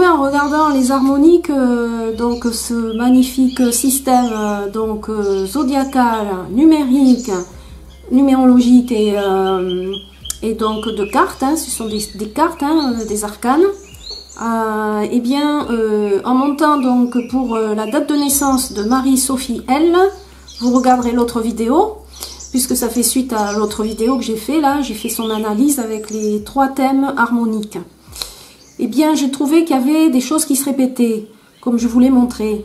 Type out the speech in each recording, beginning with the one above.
en regardant les harmoniques, donc ce magnifique système zodiacal, numérique, numérologique et donc de cartes, hein, ce sont des cartes, hein, des arcanes. Eh bien, en montant donc pour la date de naissance de Marie-Sophie L, vous regarderez l'autre vidéo, puisque ça fait suite à l'autre vidéo que j'ai fait là, j'ai fait son analyse avec les 3 thèmes harmoniques. Eh bien, j'ai trouvé qu'il y avait des choses qui se répétaient, comme je vous l'ai montré.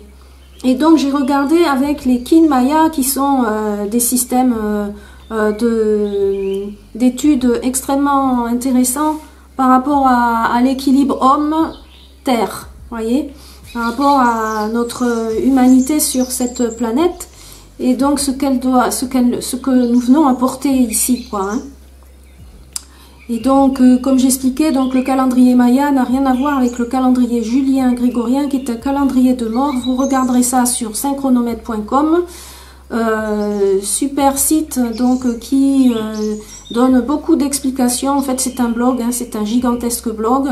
Et donc, j'ai regardé avec les kin maya, qui sont des systèmes d'études extrêmement intéressants par rapport à l'équilibre homme-terre, voyez, par rapport à notre humanité sur cette planète, et donc ce que nous venons apporter ici, quoi, hein. Et donc, comme j'expliquais, donc le calendrier maya n'a rien à voir avec le calendrier julien grégorien, qui est un calendrier de mort. Vous regarderez ça sur synchronomètre.com, super site donc qui donne beaucoup d'explications. En fait, c'est un blog, hein, c'est un gigantesque blog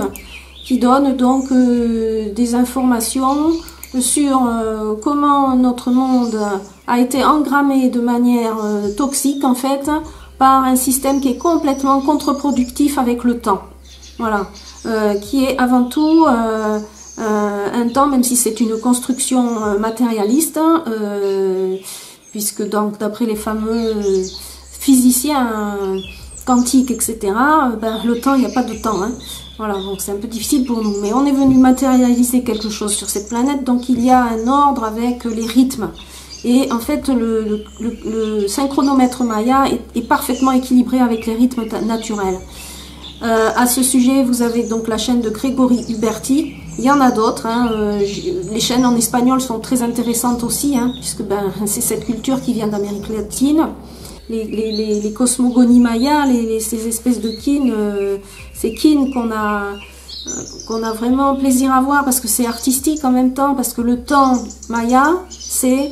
qui donne donc des informations sur comment notre monde a été engrammé de manière toxique, en fait, par un système qui est complètement contre-productif avec le temps. Voilà, qui est avant tout un temps, même si c'est une construction matérialiste, puisque donc d'après les fameux physiciens quantiques, etc., ben, le temps, il n'y a pas de temps, hein. Voilà, donc c'est un peu difficile pour nous. Mais on est venu matérialiser quelque chose sur cette planète, donc il y a un ordre avec les rythmes. Et en fait, le synchronomètre maya est parfaitement équilibré avec les rythmes naturels. À ce sujet, vous avez donc la chaîne de Grégory Huberti. Il y en a d'autres, hein. Les chaînes en espagnol sont très intéressantes aussi, hein, puisque ben, c'est cette culture qui vient d'Amérique latine. Les cosmogonies mayas, ces espèces de kin, ces kin qu'on a vraiment plaisir à voir, parce que c'est artistique en même temps, parce que le temps maya, c'est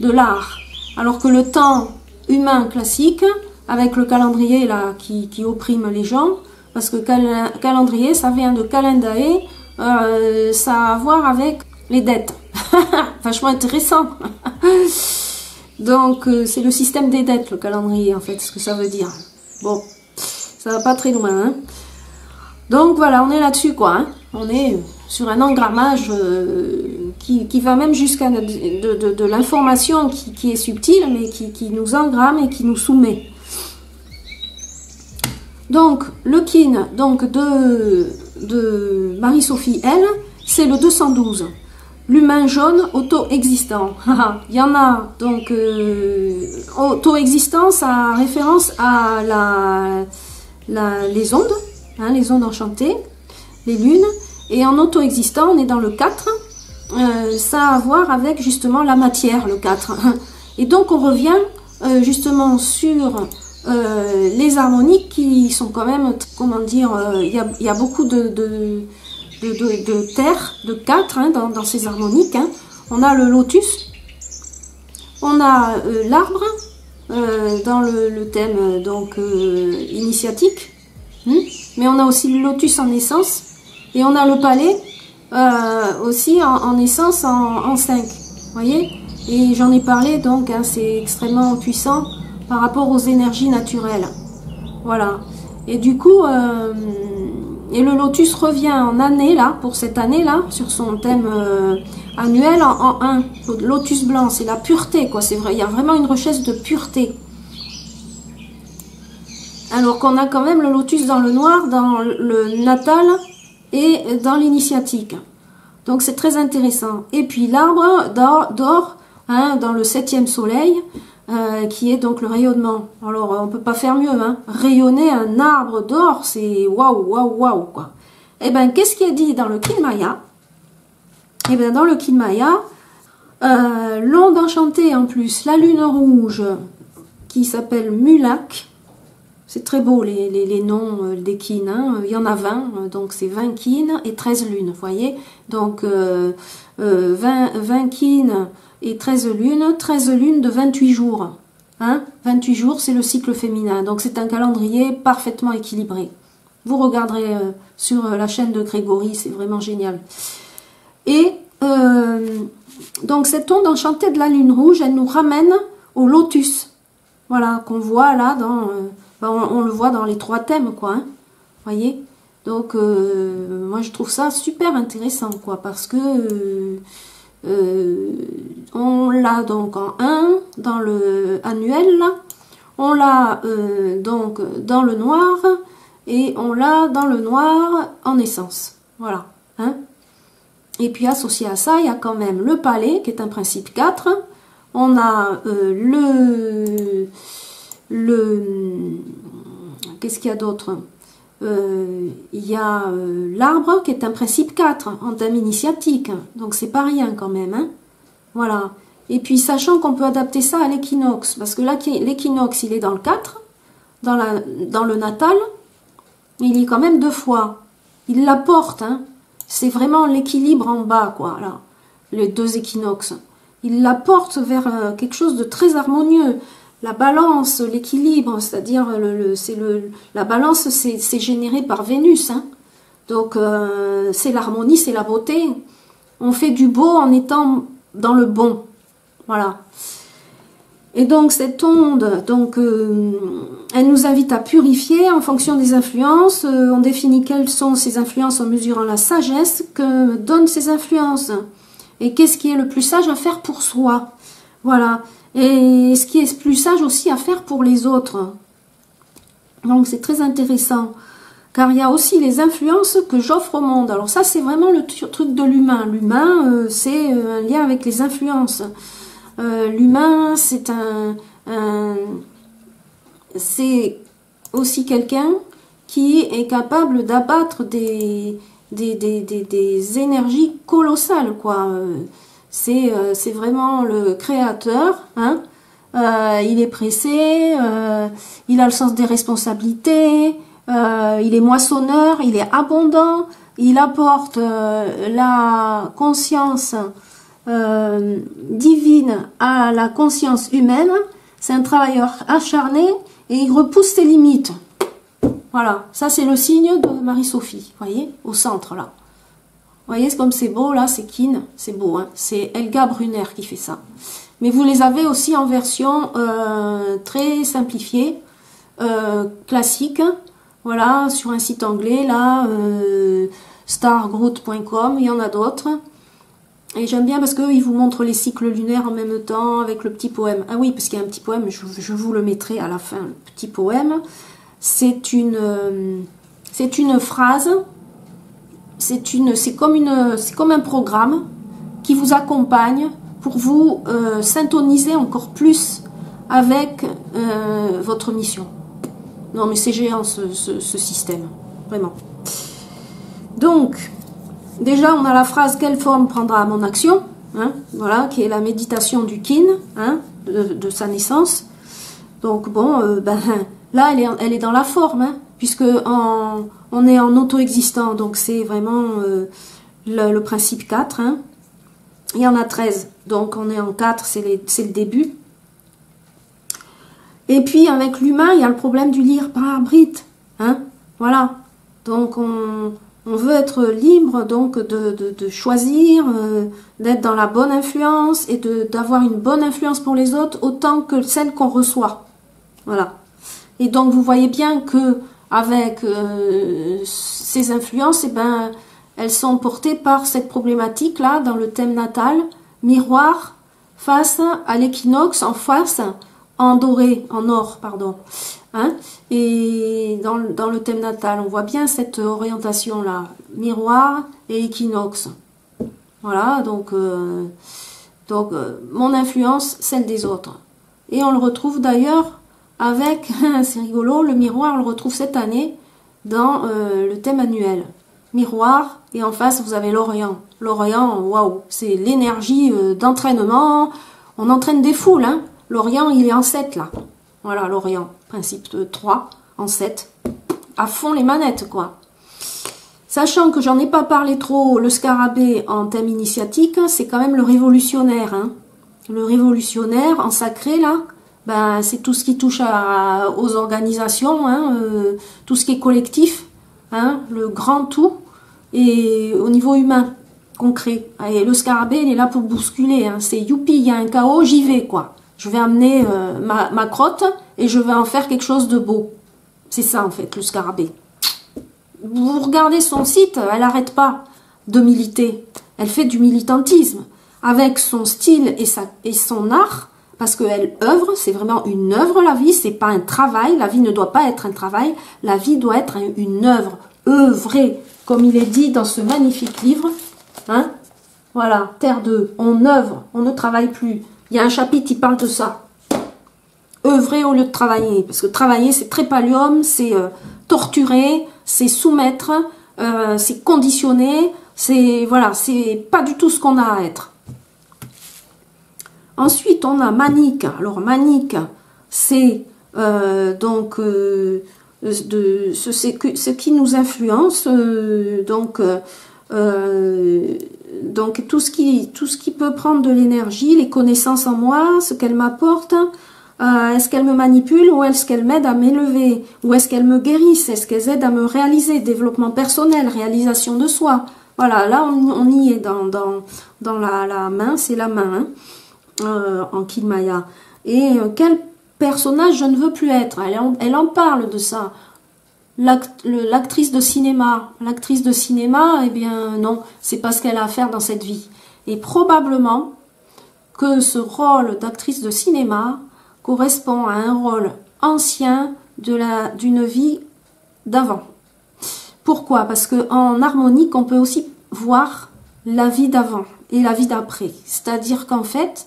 de l'art, alors que le temps humain classique, avec le calendrier là qui opprime les gens, parce que calendrier, ça vient de kalendae, ça a à voir avec les dettes. Vachement intéressant. Donc c'est le système des dettes, le calendrier, en fait, ce que ça veut dire. Bon, ça va pas très loin, hein. Donc voilà, on est là-dessus, quoi, hein. On est sur un engrammage qui va même jusqu'à de l'information qui est subtile, mais qui nous engramme et qui nous soumet. Donc, le kin donc de Marie-Sophie L, c'est le 212. L'humain jaune auto-existant. Il y en a, donc, auto-existant, ça a référence à les ondes, hein, les ondes enchantées, les lunes. Et en auto-existant, on est dans le 4, ça a à voir avec justement la matière, le 4. Et donc, on revient justement sur les harmoniques qui sont quand même, comment dire, il y a beaucoup de terre, de 4, hein, dans ces harmoniques, hein. On a le lotus, on a l'arbre, dans le thème donc initiatique, mais on a aussi le lotus en essence, et on a le palais aussi en essence en 5, voyez, et j'en ai parlé, donc hein, c'est extrêmement puissant par rapport aux énergies naturelles, voilà. Et du coup, et le lotus revient en année, là, pour cette année-là, sur son thème annuel, en 1. Le lotus blanc, c'est la pureté, quoi, c'est vrai, il y a vraiment une recherche de pureté. Alors qu'on a quand même le lotus dans le noir, dans le natal et dans l'initiatique. Donc c'est très intéressant. Et puis l'arbre d'or, hein, dans le 7e soleil, qui est donc le rayonnement. Alors, on peut pas faire mieux, hein. Rayonner un arbre d'or, c'est waouh, waouh, waouh, quoi. Eh ben, qu'est-ce qui est dit dans le kin maya? Eh ben, dans le kin maya, l'onde enchantée en plus, la lune rouge, qui s'appelle Mulak. C'est très beau, les noms des kin, hein. Il y en a 20, donc c'est 20 kin et 13 lunes, vous voyez. Donc, 20 kin et 13 lunes de 28 jours. Hein, 28 jours, c'est le cycle féminin. Donc, c'est un calendrier parfaitement équilibré. Vous regarderez sur la chaîne de Grégory, c'est vraiment génial. Et donc cette onde enchantée de la lune rouge, elle nous ramène au lotus. Voilà, qu'on voit là, on le voit dans les 3 thèmes, quoi. Hein, voyez. Donc, moi, je trouve ça super intéressant, quoi, parce que on l'a donc en 1, dans le annuel, là. On l'a donc dans le noir, et on l'a dans le noir en essence. Voilà. Hein. Et puis, associé à ça, il y a quand même le palais, qui est un principe 4. On a qu'est-ce qu'il y a d'autre? Il y a l'arbre qui est un principe 4 en thème initiatique, donc c'est pas rien quand même, hein. Voilà. Et puis sachant qu'on peut adapter ça à l'équinoxe, parce que là l'équinoxe il est dans le 4, dans le natal, il est quand même 2 fois, il l'apporte, hein. C'est vraiment l'équilibre en bas, quoi, là, les 2 équinoxes, il l'apporte vers quelque chose de très harmonieux. La balance, l'équilibre, c'est-à-dire la balance, c'est généré par Vénus. Hein. Donc, c'est l'harmonie, c'est la beauté. On fait du beau en étant dans le bon. Voilà. Et donc, cette onde, donc, elle nous invite à purifier en fonction des influences. On définit quelles sont ces influences en mesurant la sagesse que donnent ces influences. Et qu'est-ce qui est le plus sage à faire pour soi. Voilà. Et ce qui est plus sage aussi à faire pour les autres. Donc c'est très intéressant. Car il y a aussi les influences que j'offre au monde. Alors ça c'est vraiment le truc de l'humain. L'humain c'est un lien avec les influences. L'humain c'est c'est aussi quelqu'un qui est capable d'abattre des énergies colossales, quoi. C'est vraiment le créateur, hein. Il est pressé, il a le sens des responsabilités, il est moissonneur, il est abondant, il apporte la conscience divine à la conscience humaine. C'est un travailleur acharné et il repousse ses limites. Voilà, ça c'est le signe de Marie-Sophie, voyez, au centre là. Vous voyez comme c'est beau, là, c'est Kin, c'est beau, hein. C'est Helga Brunner qui fait ça. Mais vous les avez aussi en version très simplifiée, classique, voilà, sur un site anglais, là, stargroot.com, il y en a d'autres. Et j'aime bien parce qu'ils vous montrent les cycles lunaires en même temps, avec le petit poème. Ah oui, parce qu'il y a un petit poème, je vous le mettrai à la fin, le petit poème. C'est une phrase... C'est comme un programme qui vous accompagne pour vous syntoniser encore plus avec votre mission. Non mais c'est géant ce système, vraiment. Donc, déjà on a la phrase « Quelle forme prendra mon action ?» hein, voilà, qui est la méditation du Kin, hein, de sa naissance. Donc bon, là elle est dans la forme, hein, puisque on est en auto-existant, donc c'est vraiment le principe 4. Hein. Il y en a 13, donc on est en 4, c'est le début. Et puis avec l'humain, il y a le problème du libre arbitre. Hein. Voilà, donc on veut être libre donc de choisir, d'être dans la bonne influence et d'avoir une bonne influence pour les autres autant que celle qu'on reçoit. Voilà. Et donc vous voyez bien que avec ces influences, eh ben, elles sont portées par cette problématique-là dans le thème natal, miroir face à l'équinoxe, en face, en doré, en or, pardon. Hein, et dans le thème natal, on voit bien cette orientation-là, miroir et équinoxe. Voilà, donc mon influence, celle des autres. Et on le retrouve d'ailleurs avec, c'est rigolo, le miroir, on le retrouve cette année dans le thème annuel. Miroir, et en face, vous avez l'Orient. L'Orient, waouh, c'est l'énergie d'entraînement. On entraîne des foules, hein. L'Orient, il est en 7, là. Voilà, l'Orient, principe de 3, en 7. À fond les manettes, quoi. Sachant que j'en ai pas parlé trop, le scarabée en thème initiatique, c'est quand même le révolutionnaire, hein. Le révolutionnaire, en sacré, là, ben, c'est tout ce qui touche aux organisations, hein, tout ce qui est collectif. hein, le grand tout, et au niveau humain, concret. Et le scarabée, il est là pour bousculer, hein. C'est youpi, il y a un chaos, j'y vais, quoi. Je vais amener ma crotte et je vais en faire quelque chose de beau. C'est ça, en fait, le scarabée. Vous regardez son site, elle n'arrête pas de militer. Elle fait du militantisme avec son style et son art, parce qu'elle œuvre, c'est vraiment une œuvre, la vie, c'est pas un travail. La vie ne doit pas être un travail, la vie doit être une œuvre, œuvrer, comme il est dit dans ce magnifique livre. Hein? Voilà, Terre 2, on œuvre, on ne travaille plus. Il y a un chapitre qui parle de ça. Œuvrer au lieu de travailler, parce que travailler, c'est trépalium, c'est torturer, c'est soumettre, c'est conditionner, c'est voilà, c'est pas du tout ce qu'on a à être. Ensuite, on a Manique. Alors, Manique, c'est ce qui nous influence, donc tout ce qui peut prendre de l'énergie, les connaissances en moi, ce qu'elle m'apporte, est-ce qu'elle me manipule ou est-ce qu'elle m'aide à m'élever, ou est-ce qu'elle me guérisse, est-ce qu'elle aide à me réaliser, développement personnel, réalisation de soi. Voilà, là on y est dans la main, c'est la main, hein, en Kilmaya. Et quel personnage je ne veux plus être, elle en parle de ça. L'actrice de cinéma, eh bien non, c'est pas ce qu'elle a à faire dans cette vie. Et probablement que ce rôle d'actrice de cinéma correspond à un rôle ancien d'une vie d'avant. Pourquoi? Parce que en harmonique, on peut aussi voir la vie d'avant et la vie d'après. C'est-à-dire qu'en fait,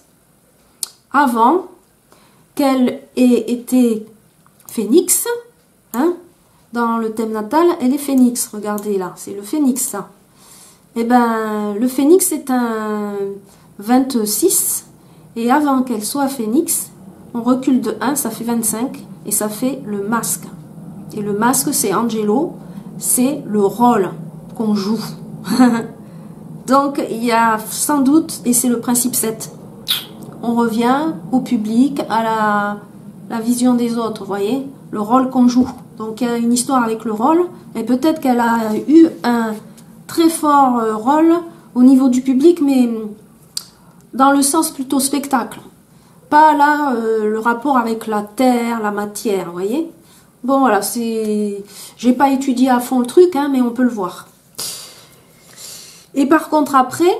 avant qu'elle ait été phénix, hein, dans le thème natal, elle est phénix. Regardez là, c'est le phénix, ça. Eh ben, le phénix c'est un 26, et avant qu'elle soit phénix, on recule de 1, ça fait 25, et ça fait le masque. Et le masque, c'est Angelo, c'est le rôle qu'on joue. Donc, il y a sans doute, et c'est le principe 7, on revient au public, à la vision des autres, vous voyez, le rôle qu'on joue. Donc, il y a une histoire avec le rôle, et peut-être qu'elle a eu un très fort rôle au niveau du public, mais dans le sens plutôt spectacle. Pas là, le rapport avec la terre, la matière, vous voyez. Bon, voilà, j'ai pas étudié à fond le truc, hein, mais on peut le voir. Et par contre, après,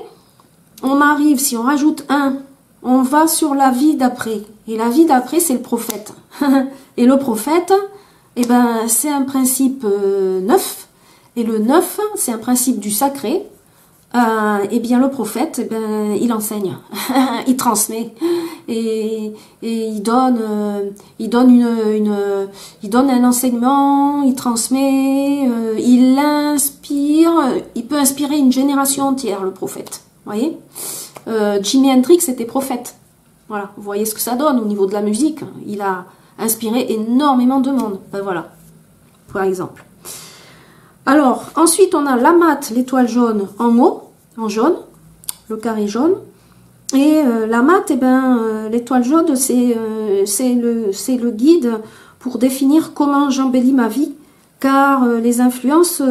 on arrive, si on rajoute 1, on va sur la vie d'après. Et la vie d'après, c'est le prophète. Et le prophète, eh ben, c'est un principe 9. Et le 9, c'est un principe du sacré. Eh bien, le prophète, eh ben, il enseigne, il transmet, et il donne un enseignement, il transmet, il inspire, il peut inspirer une génération entière, le prophète. Vous voyez, Jimi Hendrix était prophète. Voilà, vous voyez ce que ça donne au niveau de la musique. Il a inspiré énormément de monde. Ben voilà, par exemple. Alors, ensuite, on a l'Amat, l'étoile jaune en haut, en jaune, le carré jaune. Et l'Amat, eh ben, l'étoile jaune, c'est le guide pour définir comment j'embellis ma vie, car les influences,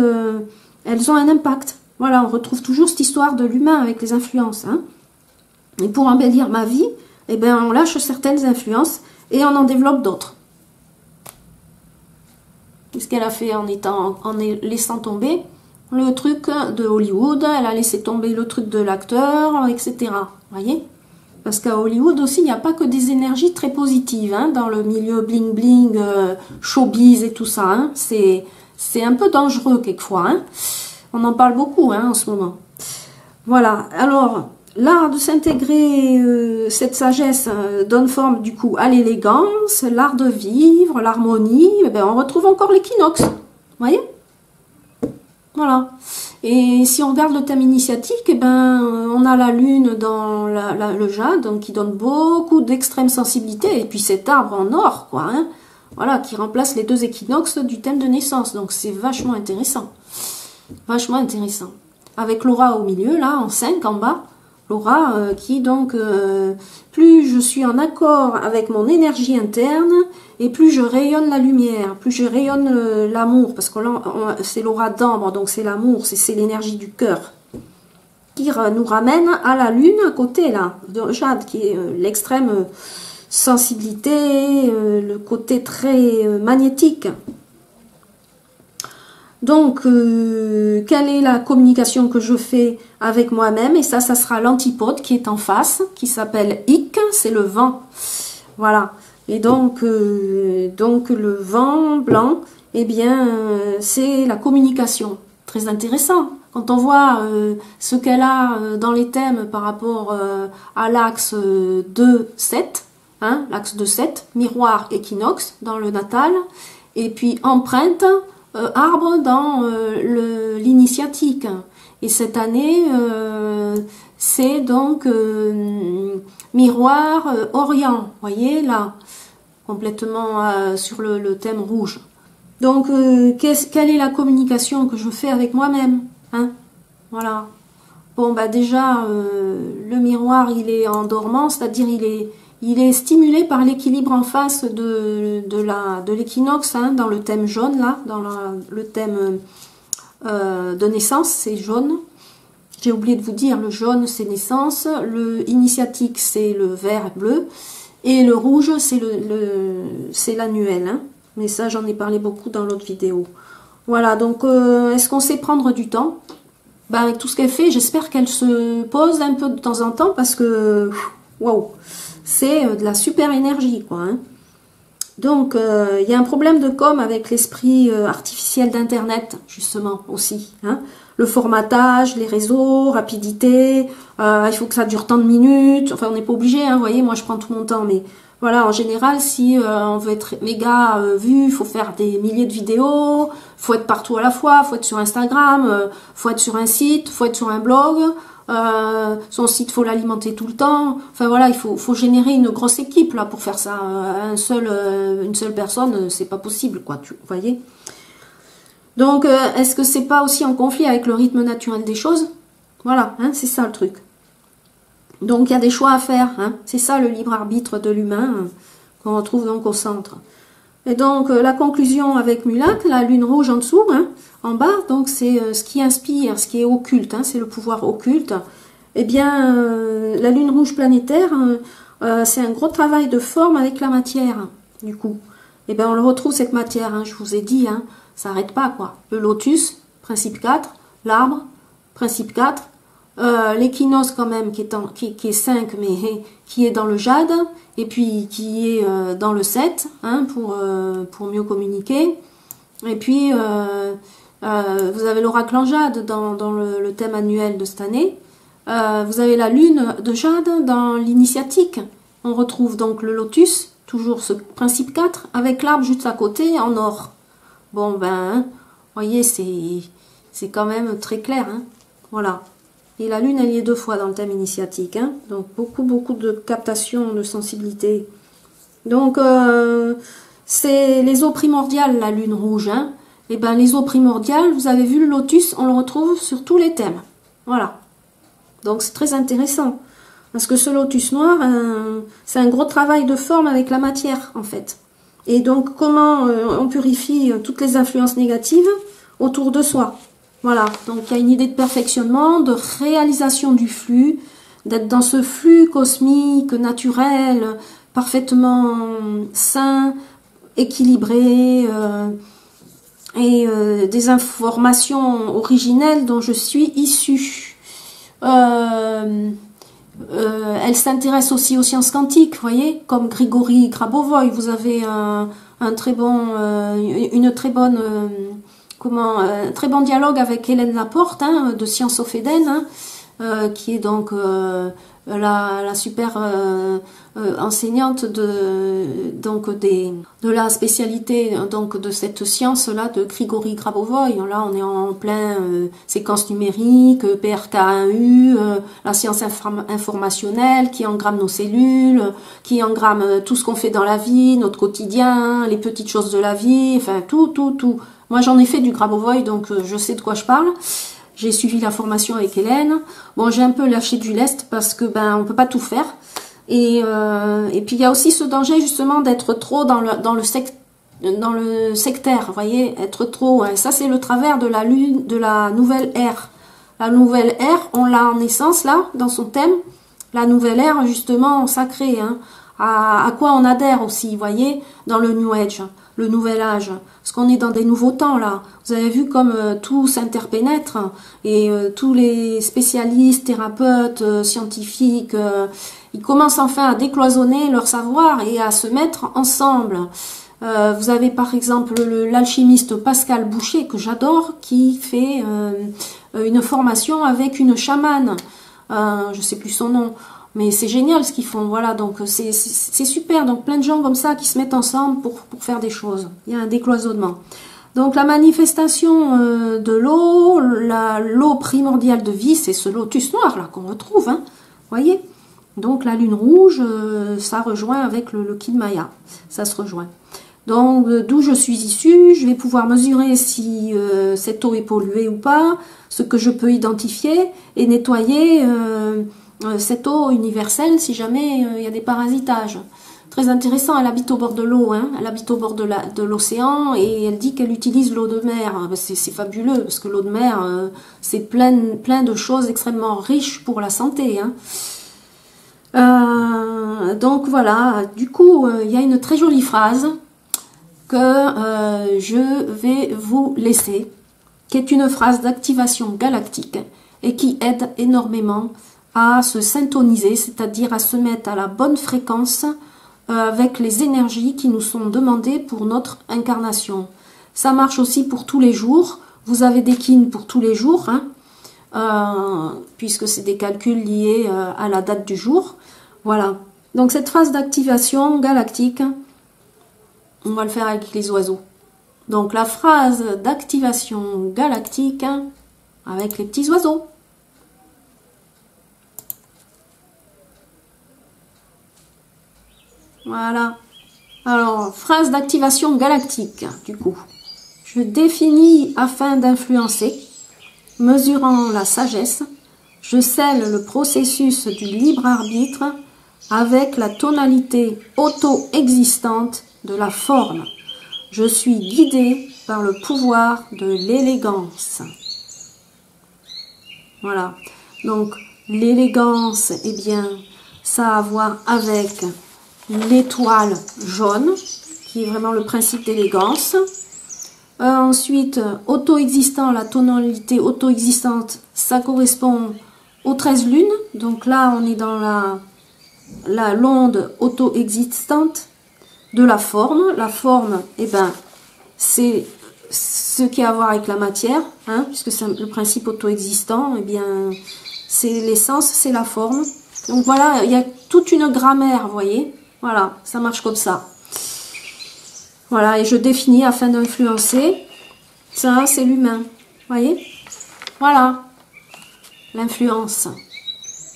elles ont un impact. Voilà, on retrouve toujours cette histoire de l'humain avec les influences. Hein. Et pour embellir ma vie, eh ben, on lâche certaines influences et on en développe d'autres. Qu'est-ce qu'elle a fait en laissant tomber le truc de Hollywood, elle a laissé tomber le truc de l'acteur, etc. Voyez? Parce qu'à Hollywood aussi, il n'y a pas que des énergies très positives, hein, dans le milieu bling-bling, showbiz et tout ça. Hein. C'est un peu dangereux quelquefois. Hein. On en parle beaucoup hein, en ce moment. Voilà, alors, l'art de s'intégrer, cette sagesse donne forme du coup à l'élégance, l'art de vivre, l'harmonie, eh ben, on retrouve encore l'équinoxe, vous voyez? Voilà. Et si on regarde le thème initiatique, eh ben, on a la lune dans le jade, donc qui donne beaucoup d'extrême sensibilité, et puis cet arbre en or, quoi, hein, voilà, qui remplace les 2 équinoxes du thème de naissance, donc c'est vachement intéressant. Vachement intéressant. Avec l'aura au milieu, là, en 5 en bas, l'aura qui donc, plus je suis en accord avec mon énergie interne, et plus je rayonne la lumière, plus je rayonne l'amour, parce que c'est l'aura d'ambre, donc c'est l'amour, c'est l'énergie du cœur, qui nous ramène à la lune à côté, là, de jade, qui est l'extrême sensibilité, le côté très magnétique. Donc, quelle est la communication que je fais avec moi-même? Et ça sera l'antipode qui est en face, qui s'appelle Ik, c'est le vent. Voilà. Et donc le vent blanc, eh bien, c'est la communication. Très intéressant. Quand on voit ce qu'elle a dans les thèmes par rapport à l'axe 2-7, hein, l'axe de 7, miroir, équinoxe dans le natal, et puis empreinte, arbre dans l'initiatique. Et cette année, c'est donc miroir orient, voyez là, complètement sur le thème rouge. Donc, quelle est la communication que je fais avec moi-même, hein? Voilà. Bon, bah déjà, le miroir, il est en dormant, c'est-à-dire il est stimulé par l'équilibre en face de l'équinoxe, hein, dans le thème jaune, là, dans le thème de naissance, c'est jaune. J'ai oublié de vous dire, le jaune, c'est naissance, le initiatique, c'est le vert et bleu, et le rouge, c'est l'annuel, hein. Mais ça, j'en ai parlé beaucoup dans l'autre vidéo. Voilà, donc, est-ce qu'on sait prendre du temps? Ben, avec tout ce qu'elle fait, j'espère qu'elle se pose un peu de temps en temps, parce que, waouh, c'est de la super énergie, quoi, hein. Donc, il y a un problème de com avec l'esprit artificiel d'Internet, justement, aussi, hein. Le formatage, les réseaux, rapidité, il faut que ça dure tant de minutes. Enfin, on n'est pas obligé, hein, vous voyez, moi je prends tout mon temps, mais voilà, en général, si on veut être méga vu, il faut faire des milliers de vidéos, faut être partout à la fois, faut être sur Instagram, faut être sur un site, faut être sur un blog, son site, faut l'alimenter tout le temps. Enfin voilà, il faut générer une grosse équipe là pour faire ça. Une seule personne, c'est pas possible, quoi, vous voyez. Donc, est-ce que c'est pas aussi en conflit avec le rythme naturel des choses? Voilà, hein, c'est ça le truc. Donc, il y a des choix à faire, hein. C'est ça le libre arbitre de l'humain, qu'on retrouve donc au centre. Et donc, la conclusion avec Mulak, la lune rouge en dessous, hein, en bas, donc c'est ce qui inspire, ce qui est occulte, hein, c'est le pouvoir occulte. Eh bien, la lune rouge planétaire, c'est un gros travail de forme avec la matière, du coup. Eh bien, on le retrouve, cette matière, hein, je vous ai dit, hein, ça n'arrête pas, quoi. Le lotus, principe 4, l'arbre, principe 4, l'équinoxe quand même, qui est 5, mais qui est dans le jade, et puis qui est dans le 7, hein, pour mieux communiquer. Et puis, vous avez l'oracle en jade dans le thème annuel de cette année. Vous avez la lune de jade dans l'initiatique. On retrouve donc le lotus, toujours ce principe 4, avec l'arbre juste à côté en or. Bon, ben, voyez, c'est quand même très clair, hein. Voilà. Et la lune, elle y est 2 fois dans le thème initiatique, hein. Donc, beaucoup de captation, de sensibilité. Donc, c'est les eaux primordiales, la lune rouge, hein. Et ben, les eaux primordiales, vous avez vu le lotus, on le retrouve sur tous les thèmes. Voilà. Donc, c'est très intéressant. Parce que ce lotus noir, c'est un gros travail de forme avec la matière, en fait. Et donc, comment on purifie toutes les influences négatives autour de soi. Voilà, donc il y a une idée de perfectionnement, de réalisation du flux, d'être dans ce flux cosmique, naturel, parfaitement sain, équilibré, et des informations originelles dont je suis issue. Elle s'intéresse aussi aux sciences quantiques, vous voyez, comme Grigory Grabovoy. Vous avez un très bon dialogue avec Hélène Laporte, hein, de Sciences of Eden, hein, qui est donc la super enseignante de la spécialité donc de cette science-là de Grigory Grabovoy. Là, on est en plein séquence numérique, PRK1U, la science informationnelle qui engramme nos cellules, qui engramme tout ce qu'on fait dans la vie, notre quotidien, les petites choses de la vie, enfin tout. Moi, j'en ai fait du Grabovoy, donc je sais de quoi je parle. j'ai suivi la formation avec Hélène. Bon, j'ai un peu lâché du lest parce que ben on peut pas tout faire. Et puis il y a aussi ce danger justement d'être trop dans le sectaire, vous voyez, être trop. Hein. Ça c'est le travers de la lune, de la nouvelle ère. La nouvelle ère, on l'a en essence là, dans son thème. La nouvelle ère justement sacrée. Hein. À quoi on adhère aussi, vous voyez, dans le New Age, le nouvel âge. Parce qu'on est dans des nouveaux temps là. Vous avez vu comme tout s'interpénètre et tous les spécialistes, thérapeutes, scientifiques, ils commencent enfin à décloisonner leur savoir et à se mettre ensemble. Vous avez par exemple l'alchimiste Pascal Boucher, que j'adore, qui fait une formation avec une chamane. Je sais plus son nom. Mais c'est génial ce qu'ils font, voilà, donc c'est super. Donc plein de gens comme ça qui se mettent ensemble pour faire des choses. Il y a un décloisonnement. Donc la manifestation de l'eau, l'eau primordiale de vie, c'est ce lotus noir là qu'on retrouve, hein, voyez. Donc la lune rouge, ça rejoint avec le Kid Maya, ça se rejoint. Donc d'où je suis issue, je vais pouvoir mesurer si cette eau est polluée ou pas, ce que je peux identifier et nettoyer cette eau universelle si jamais il y a des parasitages. Très intéressant, elle habite au bord de l'eau, hein, elle habite au bord de l'océan et elle dit qu'elle utilise l'eau de mer. C'est fabuleux parce que l'eau de mer, c'est plein de choses extrêmement riches pour la santé. Hein. Donc voilà, du coup, il y a une très jolie phrase que je vais vous laisser, qui est une phrase d'activation galactique et qui aide énormément à se syntoniser, c'est-à-dire à se mettre à la bonne fréquence avec les énergies qui nous sont demandées pour notre incarnation. Ça marche aussi pour tous les jours. Vous avez des kin pour tous les jours, hein, puisque c'est des calculs liés à la date du jour. Voilà. Donc cette phase d'activation galactique, on va le faire avec les oiseaux. Donc la phrase d'activation galactique avec les petits oiseaux. Voilà. Alors, phrase d'activation galactique, du coup. Je définis afin d'influencer, mesurant la sagesse, je scelle le processus du libre arbitre avec la tonalité auto-existante de la forme. Je suis guidé par le pouvoir de l'élégance. Voilà. Donc, l'élégance, eh bien, ça a à voir avec l'étoile jaune, qui est vraiment le principe d'élégance. Ensuite, auto-existant, la tonalité auto-existante, ça correspond aux 13 lunes. Donc là, on est dans l'onde auto-existante de la forme. La forme, eh ben, c'est ce qui a à voir avec la matière, hein, puisque c'est le principe auto-existant, eh bien, c'est l'essence, c'est la forme. Donc voilà, il y a toute une grammaire, vous voyez. Voilà, ça marche comme ça. Voilà, et je définis afin d'influencer. Ça, c'est l'humain. Voyez? Voilà. L'influence.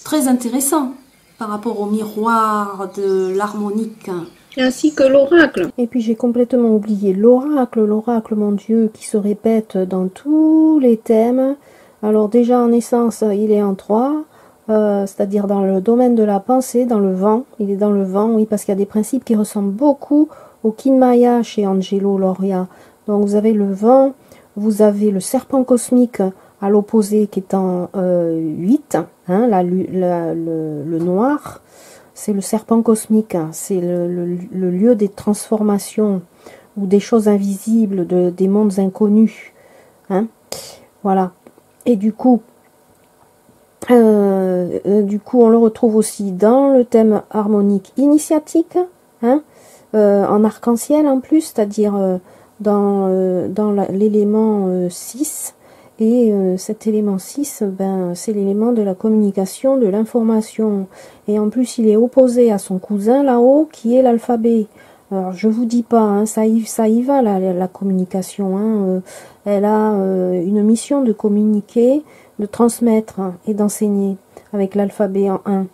Très intéressant par rapport au miroir de l'harmonique. Ainsi que l'oracle. Et puis j'ai complètement oublié l'oracle, mon Dieu, qui se répète dans tous les thèmes. Alors déjà en essence, il est en 3. C'est-à-dire dans le domaine de la pensée, dans le vent. Il est dans le vent, oui, parce qu'il y a des principes qui ressemblent beaucoup au Kinmaya chez Angelo Loria. Donc vous avez le vent, vous avez le serpent cosmique à l'opposé qui est en 8, hein, le noir, c'est le serpent cosmique, hein, c'est le lieu des transformations ou des choses invisibles, des mondes inconnus. Hein, voilà. Et du coup, on le retrouve aussi dans le thème harmonique initiatique, hein, en arc-en-ciel en plus, c'est-à-dire dans l'élément 6. Et cet élément 6, ben, c'est l'élément de la communication, de l'information. Et en plus, il est opposé à son cousin là-haut, qui est l'alphabet. Alors, je vous dis pas, hein, ça y va, la communication. Hein, elle a une mission de communiquer, de transmettre et d'enseigner avec l'alphabet en 1,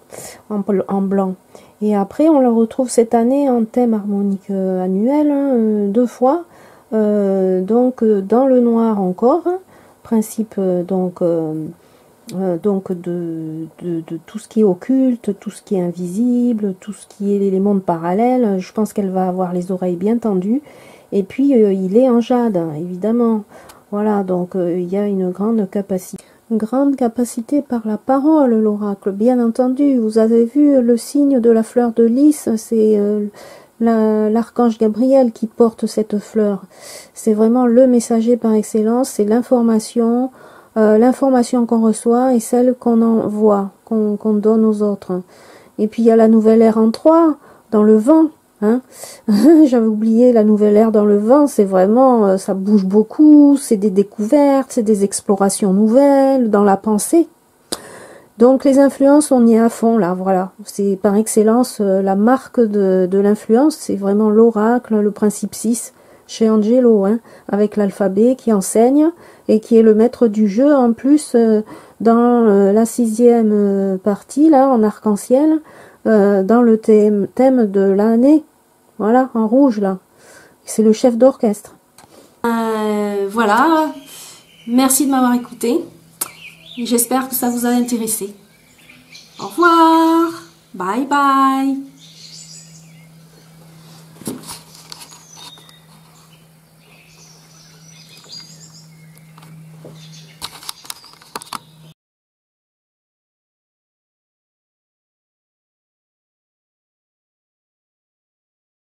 en blanc. Et après, on le retrouve cette année en thème harmonique annuel, hein, 2 fois. Donc, dans le noir encore, principe donc de tout ce qui est occulte, tout ce qui est invisible, tout ce qui est les mondes parallèles. Je pense qu'elle va avoir les oreilles bien tendues. Et puis il est en jade, évidemment. Voilà, donc il y a une grande capacité par la parole, l'oracle, bien entendu. Vous avez vu le signe de la fleur de lys, c'est l'archange Gabriel qui porte cette fleur. C'est vraiment le messager par excellence, c'est l'information qu'on reçoit et celle qu'on envoie, qu'on donne aux autres. Et puis il y a la nouvelle ère en 3, dans le vent. Hein. J'avais oublié la nouvelle ère dans le vent, c'est vraiment, ça bouge beaucoup, c'est des découvertes, c'est des explorations nouvelles dans la pensée. Donc les influences, on y est à fond là, voilà. C'est par excellence la marque de l'influence, c'est vraiment l'oracle, le principe 6, chez Angelo, hein, avec l'alphabet qui enseigne et qui est le maître du jeu en plus dans la 6e partie, là, en arc-en-ciel, dans le thème de l'année. Voilà, en rouge, là. C'est le chef d'orchestre. Voilà. Merci de m'avoir écouté. J'espère que ça vous a intéressé. Au revoir. Bye bye.